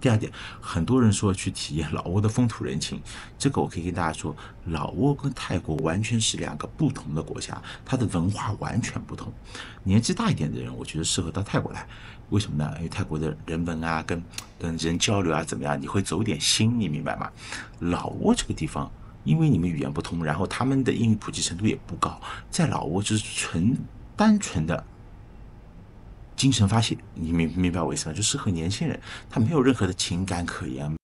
第二点，很多人说去体验老挝的风土人情，这个我可以跟大家说，老挝跟泰国完全是两个不同的国家，它的文化完全不同。年纪大一点的人，我觉得适合到泰国来，为什么呢？因为泰国的人文啊，跟人交流啊怎么样，你会走点心，你明白吗？老挝这个地方。因为你们语言不通，然后他们的英语普及程度也不高，在老挝就是单纯的精神发泄，你明白我意思吗？就适合年轻人，他没有任何的情感可言。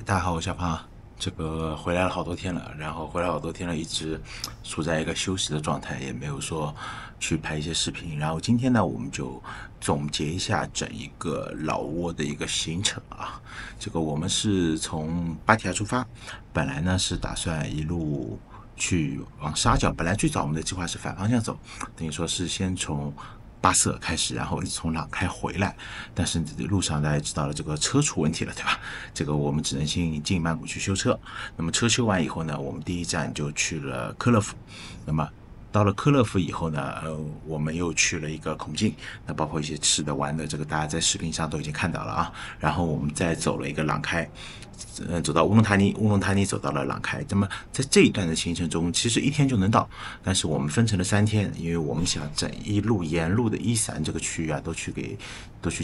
大家好，我是小胖。这个回来了好多天了，然后回来好多天了，一直处在一个休息的状态，也没有说去拍一些视频。然后今天呢，我们就总结一下整一个老挝的一个行程啊。这个我们是从芭提雅出发，本来呢是打算一路去往沙角，本来最早我们的计划是反方向走，等于说是先从巴色开始，然后一直从朗开回来，但是路上大家知道了这个车出问题了，对吧？这个我们只能先进曼谷去修车。那么车修完以后呢，我们第一站就去了科勒府。那么到了科勒府以后呢，我们又去了一个孔敬，那包括一些吃的玩的，这个大家在视频上都已经看到了啊。然后我们再走了一个朗开。走到乌龙塔尼，乌龙塔尼走到了朗开。那么在这一段的行程中，其实一天就能到，但是我们分成了3天，因为我们想整一路沿路的伊伞这个区域啊，都去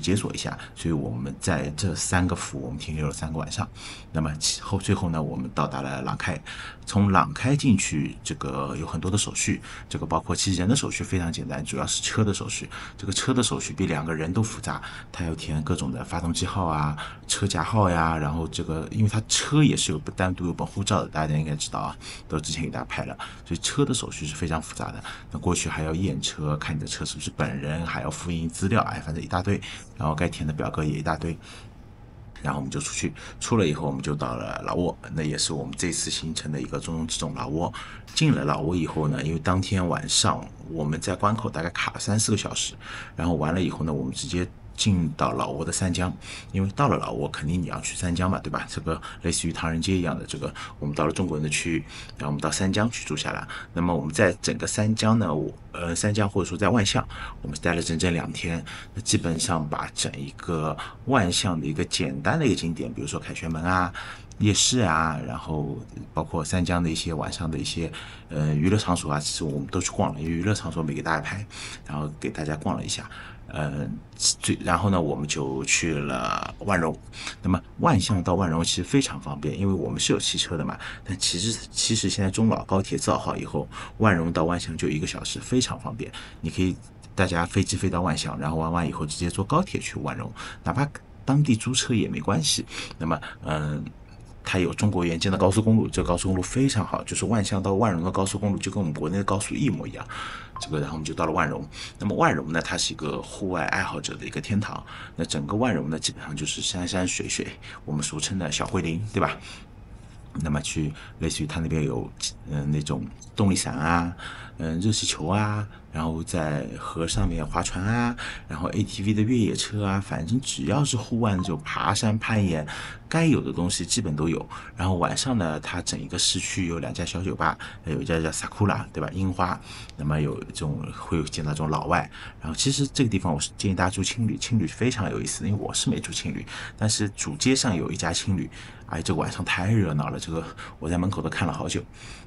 解锁一下，所以我们在这3个府我们停留了3个晚上。那么最后呢，我们到达了朗开。从朗开进去，这个有很多的手续，这个包括其实人的手续非常简单，主要是车的手续。这个车的手续比2个人都复杂，他要填各种的发动机号啊、车架号呀，然后这个因为他车也是单独有本护照的，大家应该知道啊，都之前给大家拍了，所以车的手续是非常复杂的。那过去还要验车，看你的车是不是本人，还要复印资料，反正一大堆，然后该填的表格也一大堆。然后我们就出了以后，我们就到了老挝，那也是我们这次行程的一个重中之重。老挝进了老挝以后呢，因为当天晚上我们在关口大概卡了3-4个小时，然后完了以后呢，我们直接进到老挝的三江，因为到了老挝肯定你要去三江嘛，对吧？这个类似于唐人街一样的，这个我们到了中国人的区域，然后我们到三江去住下来。那么我们在整个三江呢，三江或者说在万象，我们待了整整2天，那基本上把整一个万象的一个简单的一个景点，比如说凯旋门啊、夜市啊，然后包括三江的一些晚上的一些娱乐场所啊，其实我们都去逛了，因为娱乐场所没给大家拍，然后给大家逛了一下。然后呢，我们就去了万荣。那么万象到万荣其实非常方便，因为我们是有汽车的嘛。但其实现在中老高铁造好以后，万荣到万象就1个小时，非常方便。你可以大家飞机飞到万象，然后玩完以后直接坐高铁去万荣，哪怕当地租车也没关系。那么它有中国原建的高速公路，这个高速公路非常好，就是万象到万荣的高速公路就跟我们国内的高速一模一样。这个然后我们就到了万荣。那么万荣呢，它是一个户外爱好者的一个天堂。那整个万荣呢，基本上就是山山水水，我们俗称的小惠林，对吧？那么去类似于它那边有那种动力伞啊，热气球啊，然后在河上面划船啊，然后 ATV 的越野车啊，反正只要是户外就爬山攀岩，该有的东西基本都有。然后晚上呢，它整一个市区有2家小酒吧，有一家叫 Sakura， 对吧？樱花。那么有这种会见到这种老外。然后其实这个地方我是建议大家住青旅，青旅非常有意思，因为我是没住青旅，但是主街上有一家青旅。哎，这个晚上太热闹了，这个我在门口都看了好久。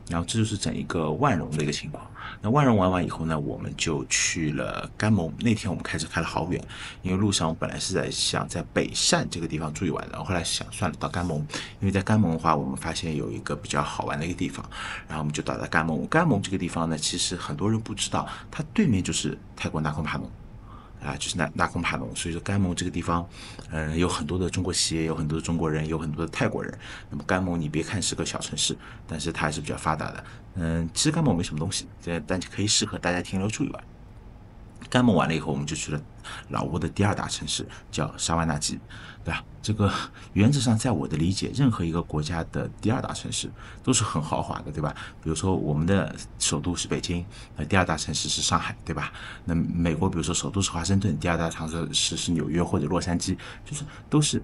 然后这就是整一个万荣的一个情况。那万荣玩完以后呢，我们就去了甘蒙。那天我们开车开了好远，因为路上我本来是想在北善这个地方住一晚，然后后来想算了到甘蒙，因为在甘蒙的话，我们发现有一个比较好玩的一个地方，然后我们就到了甘蒙。甘蒙这个地方呢，其实很多人不知道，它对面就是泰国纳空帕农。就是纳空帕农，所以说甘蒙这个地方，有很多的中国企业，有很多的中国人，有很多的泰国人。那么甘蒙你别看是个小城市，但是它还是比较发达的。其实甘蒙没什么东西，但可以适合大家停留住一晚。甘蒙完了以后，我们就去了老挝的第二大城市，叫沙万纳吉，对吧？这个原则上，在我的理解，任何一个国家的第二大城市都是很豪华的，对吧？比如说我们的首都是北京，第二大城市是上海，对吧？那美国，比如说首都是华盛顿，第二大城市是纽约或者洛杉矶，就是都是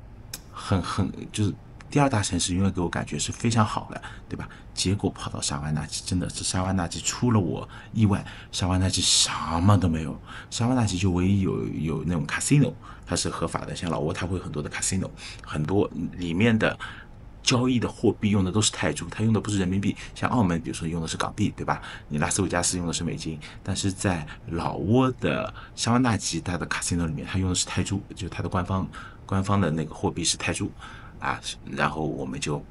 就是第二大城市，永远给我感觉是非常好的，对吧？结果跑到沙湾纳吉，真的是沙湾纳吉出了我意外，沙湾纳吉什么都没有，沙湾纳吉就唯一有那种 casino， 它是合法的，像老挝它会有很多的 casino， 很多里面的交易的货币用的都是泰铢，它用的不是人民币，像澳门比如说用的是港币，对吧？你拉斯维加斯用的是美金，但是在老挝的沙湾纳吉它的 casino 里面，它用的是泰铢，就它的官方的那个货币是泰铢。然后我们就，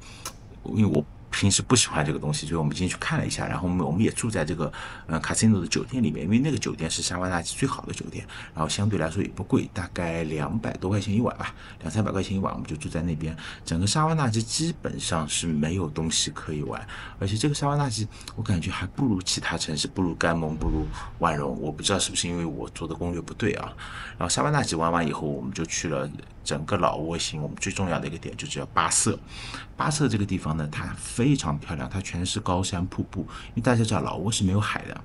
因为我平时不喜欢这个东西，所以我们进去看了一下，然后我们也住在这个casino 的酒店里面，因为那个酒店是沙湾纳吉最好的酒店，然后相对来说也不贵，大概200多块钱一晚吧，200-300块钱一晚，我们就住在那边。整个沙湾纳吉基本上是没有东西可以玩，而且这个沙湾纳吉我感觉还不如其他城市，不如甘蒙，不如万荣，我不知道是不是因为我做的攻略不对啊。然后沙湾纳吉玩完以后，我们就去了整个老挝行，我们最重要的一个点就叫巴色。巴色这个地方呢，它非常漂亮，它全是高山瀑布。因为大家知道老挝是没有海的，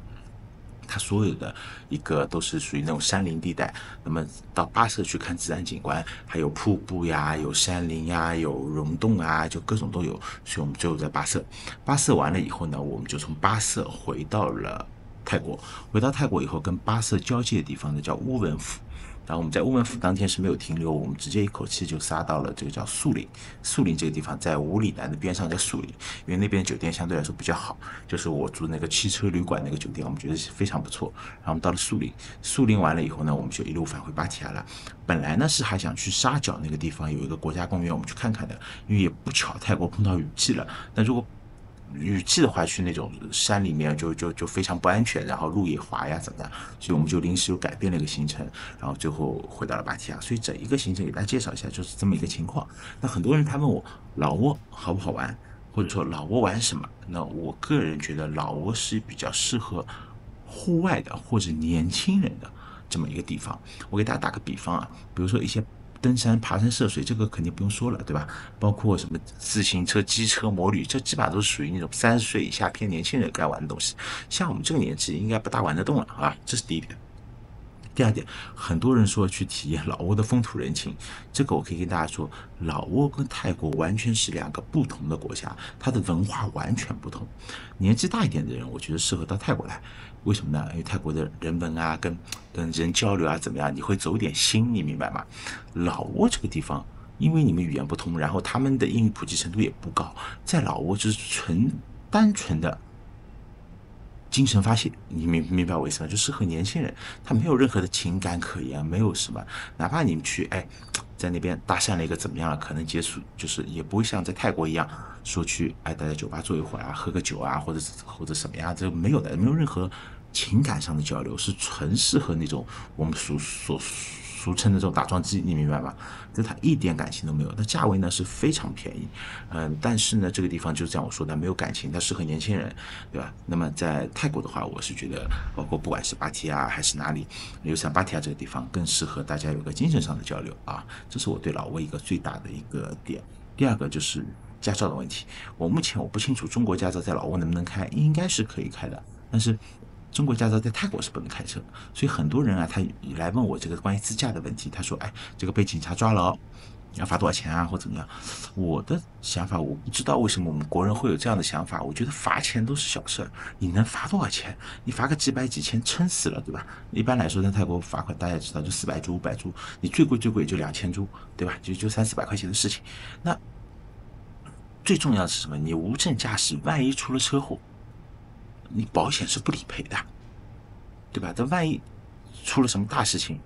它所有的一个都是属于那种山林地带。那么到巴色去看自然景观，还有瀑布呀，有山林呀，有溶洞啊，就各种都有。所以我们最后在巴色。巴色完了以后呢，我们就从巴色回到了泰国。回到泰国以后，跟巴色交界的地方呢叫乌文府。然后我们在乌文府当天是没有停留，我们直接一口气就杀到了这个叫素林。素林这个地方在武里南的边上叫素林，因为那边酒店相对来说比较好，就是我住那个汽车旅馆那个酒店，我们觉得非常不错。然后我们到了素林，素林完了以后呢，我们就一路返回芭提雅了。本来呢是还想去沙角那个地方有一个国家公园，我们去看看的，因为也不巧泰国碰到雨季了。但如果雨季的话，去那种山里面就非常不安全，然后路也滑呀，怎么样？所以我们就临时又改变了一个行程，然后最后回到了芭提雅。所以整一个行程给大家介绍一下，就是这么一个情况。那很多人他问我老挝好不好玩，或者说老挝玩什么？那我个人觉得老挝是比较适合户外的或者年轻人的这么一个地方。我给大家打个比方啊，比如说一些登山、爬山、涉水，这个肯定不用说了，对吧？包括什么自行车、机车、摩旅，这基本上都是属于那种30岁以下偏年轻人该玩的东西。像我们这个年纪，应该不大玩得动了啊，这是第一点。第二点，很多人说去体验老挝的风土人情，这个我可以跟大家说，老挝跟泰国完全是两个不同的国家，它的文化完全不同。年纪大一点的人，我觉得适合到泰国来，为什么呢？因为泰国的人文啊，跟人交流啊怎么样，你会走点心，你明白吗？老挝这个地方，因为你们语言不通，然后他们的英语普及程度也不高，在老挝就是单纯的精神发泄，你明白我意思吗？就适合年轻人，他没有任何的情感可言，没有什么，哪怕你们去，在那边搭讪了一个怎么样了，可能结束就是也不会像在泰国一样说去，待在酒吧坐一会儿啊，喝个酒啊，或者什么呀，这没有的，没有任何情感上的交流，是纯适合那种我们俗称的这种打桩机，你明白吗？就它一点感情都没有，它价位呢是非常便宜，但是呢这个地方就像我说的没有感情，它适合年轻人，对吧？那么在泰国的话，我是觉得包括不管是芭提雅还是哪里，尤其像芭提雅这个地方更适合大家有个精神上的交流啊，这是我对老挝一个最大的一个点。第二个就是驾照的问题，我目前我不清楚中国驾照在老挝能不能开，应该是可以开的，但是中国驾照在泰国是不能开车，所以很多人啊，他来问我这个关于自驾的问题，他说，这个被警察抓了哦，要罚多少钱啊，或怎么样？我的想法，我不知道为什么我们国人会有这样的想法。我觉得罚钱都是小事儿，你能罚多少钱？你罚个几百几千，撑死了，对吧？一般来说，在泰国罚款大家知道就400铢、500铢，你最贵也就2000铢，对吧？就300-400块钱的事情。那最重要的是什么？你无证驾驶，万一出了车祸，你保险是不理赔的，对吧？但万一出了什么大事情，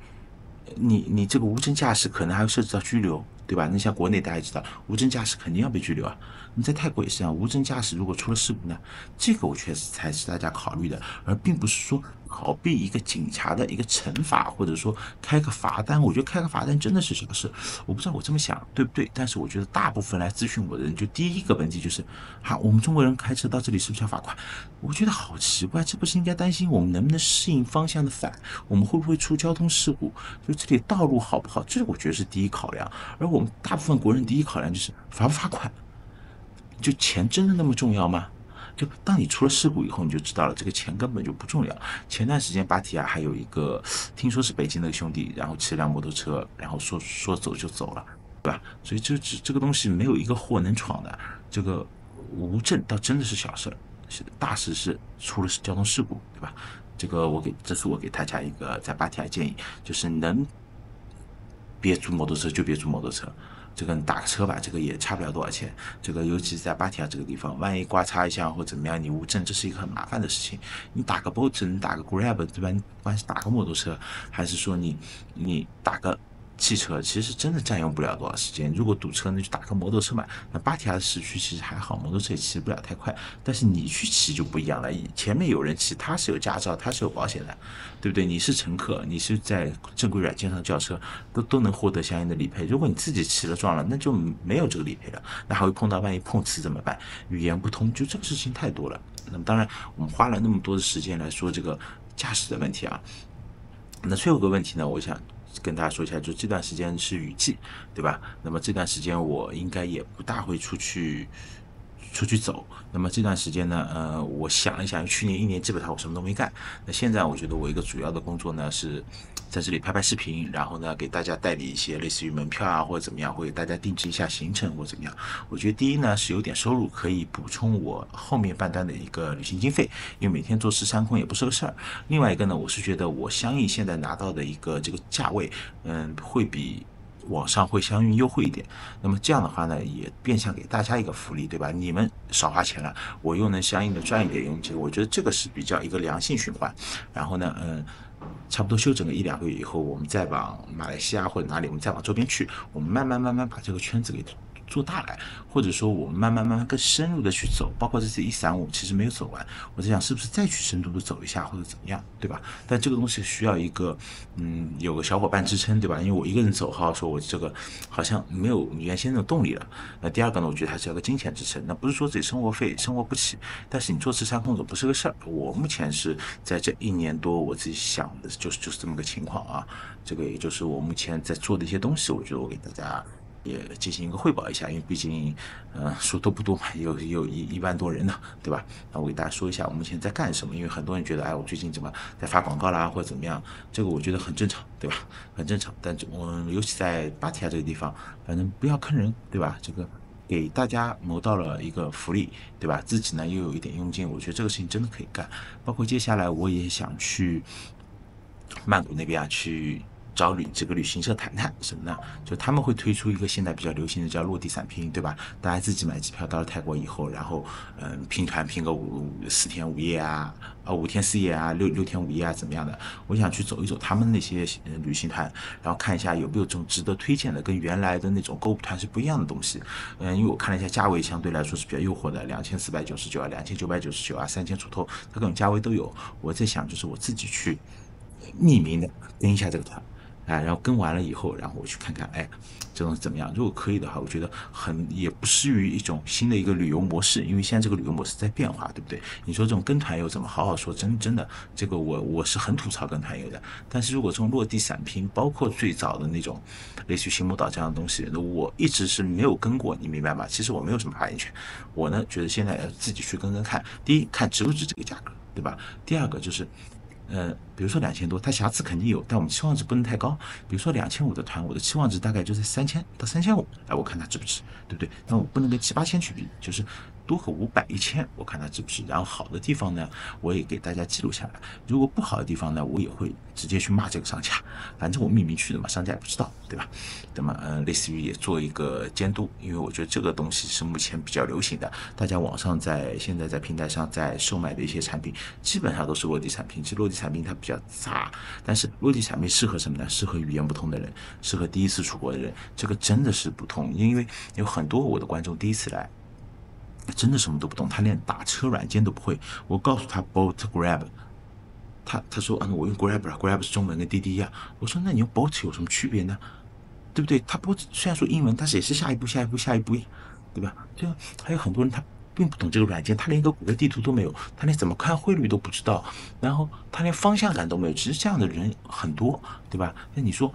你这个无证驾驶可能还会涉及到拘留，对吧？那像国内大家知道，无证驾驶肯定要被拘留啊。你在泰国也是这样，无证驾驶如果出了事故呢，这个我觉得才是大家考虑的，而并不是说逃避一个警察的一个惩罚，或者说开个罚单。我觉得开个罚单真的是小事，我不知道我这么想对不对，但是我觉得大部分来咨询我的人，就第一个问题就是，我们中国人开车到这里是不是要罚款？我觉得好奇怪，这不是应该担心我们能不能适应方向的反，我们会不会出交通事故？就这里道路好不好？这我觉得是第一考量。而我们大部分国人第一考量就是罚不罚款。就钱真的那么重要吗？就当你出了事故以后，你就知道了，这个钱根本就不重要。前段时间芭提雅还有一个，听说是北京的兄弟，然后骑辆摩托车，然后说走就走了，对吧？所以这个东西没有一个祸能闯的。这个无证倒真的是小事，大事是出了交通事故，对吧？这是我给大家一个在芭提雅建议，就是能别租摩托车就别租摩托车。这个打个车吧，这个也差不了多少钱。这个尤其是在芭提雅这个地方，万一刮擦一下或怎么样，你无证，这是一个很麻烦的事情。你打个 Bolt， 你打个 Grab， 对吧？你不管是打个摩托车，还是说你打个汽车，其实真的占用不了多少时间。如果堵车，那就打个摩托车嘛。那芭提雅的市区其实还好，摩托车也骑不了太快。但是你去骑就不一样了，前面有人骑，他是有驾照，他是有保险的，对不对？你是乘客，你是在正规软件上叫车，都能获得相应的理赔。如果你自己骑了撞了，那就没有这个理赔了，那还会碰到万一碰瓷怎么办？语言不通，就这个事情太多了。那么当然，我们花了那么多的时间来说这个驾驶的问题啊。那最后一个问题呢，我想跟大家说一下，就这段时间是雨季，对吧？那么这段时间我应该也不大会出去走。那么这段时间呢，我想一想，去年1年基本上我什么都没干。那现在我觉得我一个主要的工作呢是在这里拍视频，然后呢给大家代理一些类似于门票啊或者怎么样，或者大家定制一下行程或者怎么样。我觉得第一呢是有点收入可以补充我后面半段的一个旅行经费，因为每天坐13空也不是个事儿。另外一个呢，我是觉得我相应现在拿到的一个这个价位，会比网上会相应优惠一点。那么这样的话呢，也变相给大家一个福利，对吧？你们少花钱了，我又能相应的赚一点佣金，我觉得这个是比较一个良性循环。然后呢，差不多休整个1-2个月以后，我们再往马来西亚或者哪里，我们再往周边去，我们慢慢把这个圈子给做大来，或者说我们慢慢更深入的去走，包括这次135其实没有走完，我在想是不是再去深度的走一下或者怎么样，对吧？但这个东西需要一个有个小伙伴支撑，对吧？因为我一个人走说我这个好像没有原先那种动力了。那第二个呢，我觉得还是要个金钱支撑。那不是说自己生活费生活不起，但是你做13空总不是个事儿。我目前是在这1年多，我自己想的就是这么个情况啊。这个也就是我目前在做的一些东西，我觉得我给大家也进行一个汇报一下，因为毕竟，说多不多嘛，有1万多人呢，对吧？那我给大家说一下我目前在干什么，因为很多人觉得，我最近怎么在发广告啦，或者怎么样，这个我觉得很正常，对吧？很正常。但我尤其在芭提雅这个地方，反正不要坑人，对吧？这个给大家谋到了一个福利，对吧？自己呢又有一点佣金，我觉得这个事情真的可以干。包括接下来我也想去曼谷那边去找这个旅行社谈谈什么呢？就他们会推出一个现在比较流行的叫落地散拼，对吧？大家自己买机票到了泰国以后，然后拼团拼个4天5夜啊，5天4夜啊，6天5夜啊，怎么样的？我想去走一走他们那些旅行团，然后看一下有没有这种值得推荐的，跟原来的那种购物团是不一样的东西。因为我看了一下价位，相对来说是比较诱惑的，2499啊，2999啊，3000出头，它各种价位都有。我在想，就是我自己去匿名的跟一下这个团。然后跟完了以后，然后我去看看，这种怎么样？如果可以的话，我觉得也不失于一种新的一个旅游模式，因为现在这个旅游模式在变化，对不对？你说这种跟团游怎么好好说？真的，这个我是很吐槽跟团游的。但是如果这种落地散拼，包括最早的那种类似于星魔岛这样的东西，我一直是没有跟过，你明白吗？其实我没有什么发言权，我呢觉得现在要自己去跟看，第一看值不值这个价格，对吧？第二个就是。比如说2000多，它瑕疵肯定有，但我们期望值不能太高。比如说2500的团，我的期望值大概就在3000到3500，我看它值不值，对不对？那我不能跟7、8千去比，就是多个500、1000，我看它是不是。然后好的地方呢，我也给大家记录下来。如果不好的地方呢，我也会直接去骂这个商家。反正我秘密去的嘛，商家也不知道，对吧？那么类似于也做一个监督，因为我觉得这个东西是目前比较流行的，大家网上现在在平台上在售卖的一些产品，基本上都是落地产品。其实落地产品它比较杂，但是落地产品适合什么呢？适合语言不通的人，适合第一次出国的人，这个真的是不同。因为有很多我的观众第一次来，真的什么都不懂，他连打车软件都不会。我告诉他 Bolt Grab，他说我用 Grab 是中文跟滴滴呀。我说那你用 Bolt 有什么区别呢？对不对？他 Bolt 虽然说英文，但是也是下一步，对吧？就还有很多人他并不懂这个软件，他连一个谷歌地图都没有，他连怎么看汇率都不知道，然后他连方向感都没有。其实这样的人很多，对吧？那你说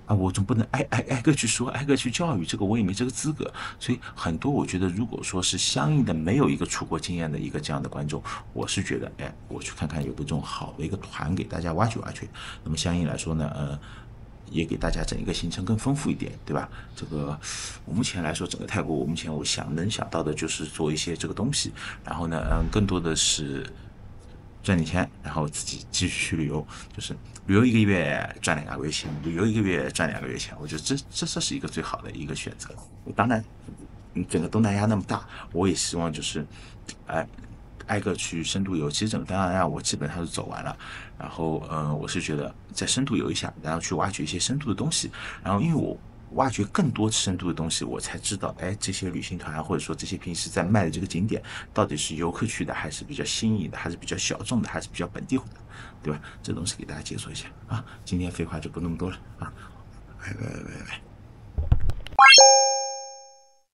我总不能挨个去说，挨个去教育，这个我也没这个资格。所以很多我觉得，如果说是相应的没有一个出国经验的一个这样的观众，我是觉得，我去看看有个这种好的一个团给大家挖掘挖掘。那么相应来说呢，也给大家整一个行程更丰富一点，对吧？这个我目前来说，整个泰国我目前能想到的就是做一些这个东西，然后呢，更多的是赚点钱，然后自己继续去旅游，就是旅游1个月赚2个月钱，旅游1个月赚2个月钱，我觉得这是一个最好的一个选择。当然，整个东南亚那么大，我也希望就是，挨个去深度游。其实整个东南亚我基本上是走完了，然后我是觉得再深度游一下，然后去挖掘一些深度的东西，然后因为我挖掘更多深度的东西，我才知道，这些旅行团或者说这些平时在卖的这个景点，到底是游客去的，还是比较新颖的，还是比较小众的，还是比较本地化的，对吧？这东西给大家解说一下啊。今天废话就不那么多了啊，拜拜拜拜。